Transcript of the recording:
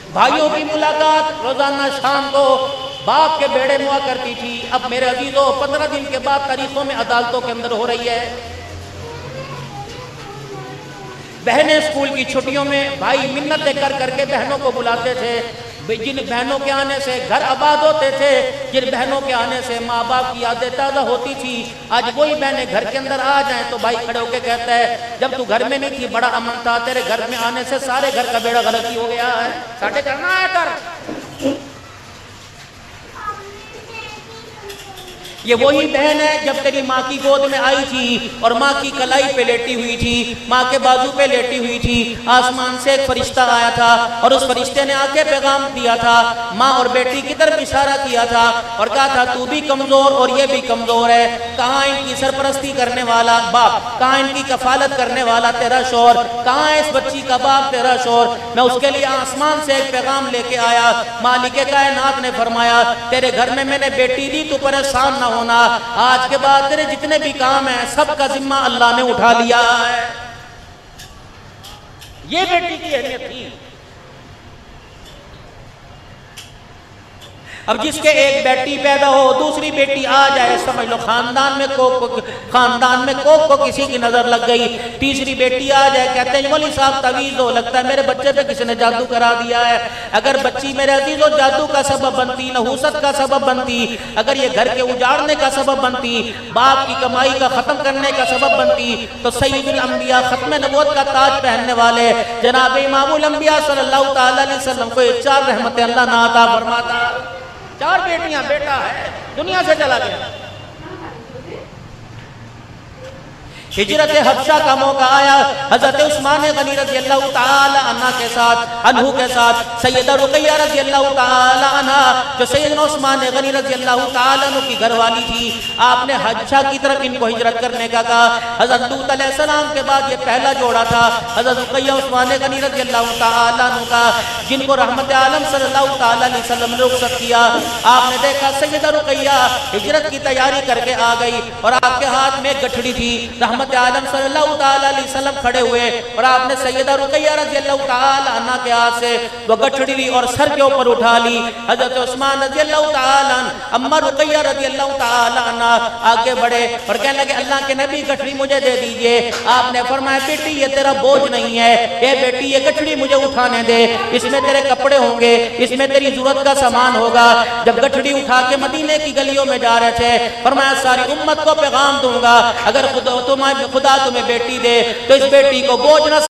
भाइयों की मुलाकात रोजाना शाम को बाप के बेड़े में हुआ करती थी। अब मेरे अजीजों 15 दिन के बाद तारीखों में अदालतों के अंदर हो रही है। बहनें स्कूल की छुट्टियों में भाई मिन्नतें कर करके बहनों को बुलाते थे। जिन बहनों के आने से घर आबाद होते थे, जिन बहनों के आने से माँ बाप की यादें ताज़ा होती थी, आज वही बहनें घर के अंदर आ जाएं तो भाई खड़े होके कहता है जब तू घर में नहीं थी बड़ा अमन था, तेरे घर में आने से सारे घर का बेड़ा गलती हो गया है, साढ़े करना आया कर। ये वही बहन है जब तेरी माँ की गोद में आई थी और माँ की कलाई पे लेटी हुई थी, माँ के बाजू पे लेटी हुई थी। आसमान से एक फरिश्ता आया था और उस फरिश्ते ने आके पैगाम दिया था, माँ और बेटी की तरफ इशारा किया था और कहा था तू भी कमजोर और ये भी कमजोर है। कहाँ इनकी सरपरस्ती करने वाला बाप, कहाँ इनकी कफालत करने वाला तेरा शोर, कहाँ है इस बच्ची का बाप तेरा शोर। मैं उसके लिए आसमान से एक पैगाम लेके आया। मालिक कायनात ने फरमाया तेरे घर में मैंने बेटी दी, तू परेशान ना होना, आज के बाद तेरे जितने भी काम है सबका जिम्मा अल्लाह ने उठा लिया है। ये बेटी की अहमियत थी। अब जिसके एक बेटी पैदा हो दूसरी बेटी आ जाए, समझ लो खानदान में कोक को किसी की नजर लग गई। तीसरी बेटी आ जाए, कहते हैं मौलवी साहब तवीज हो, लगता है मेरे बच्चे पे किसी ने जादू करा दिया है। अगर बच्ची मेरे अजीजों जादू का सबब बनती, नहूसत का सबब बनती, अगर ये घर के उजाड़ने का सबब बनती, बाप की कमाई का खत्म करने का सबब बनती, तो सय्यदुल अंबिया खत्म नबूवत का ताज पहनने वाले जनाब इमामुल अंबिया सल्लल्लाहु तआला अलैहि वसल्लम को 4 रहमतें अल्लाह ना अता फरमाता। 4 बेटियां, बेटा है दुनिया से चला गया। हिजरत हबशा का मौका आया, हजरत उस्मान गनी रज़ी अल्लाह ताला अन्हा के साथ सैयदा रुकैया रज़ी अल्लाह ताला अन्हा, जो सैयदना उस्मान गनी रज़ी अल्लाह ताला अन्हु की घरवाली थी, आपने हबशा की तरफ इनको हिजरत करने का कहा। हजरत लूत अलैहिस्सलाम के बाद ये पहला जोड़ा था, हजरत रुकैया उस्मान गनी रज़ी अल्लाह ताला अन्हु का, जिनको रहमत आलम सल्लल्लाहु ताला अलैहि वसल्लम ने रुखसत किया। आपने देखा सैयदा रुकैया हिजरत की तैयारी करके आ गई और आपके हाथ में गठड़ी थी। रहमत आलम सल्लल्लाहु ताला अलैहि वसल्लम खड़े हुए और आपने सैयदा रुकैया रज़ी अल्लाह ताला अन्हा के हाथ से वो गठड़ी ली और सर के ऊपर उठा ली। हजरत उस्मान रज़ी अल्लाह ताला अम्मा रुकैया रज़ी अल्लाह ताला अन्हा आगे बढ़े और कहने लगे अल्लाह के नबी गठड़ी मुझे दे दीजिए। आपने फरमाया बेटी ये तेरा बोझ नहीं है, ये बेटी ये गठड़ी मुझे उठाने दे, इसमें तेरे कपड़े होंगे, इसमें तेरी जरूरत का सामान होगा। जब गठड़ी उठा के मदीने की गलियों में जा रहे थे, फरमाया सारी उम्मत को पैगाम दूंगा, अगर खुदा तुम्हें बेटी दे तो इस बेटी को बोझ न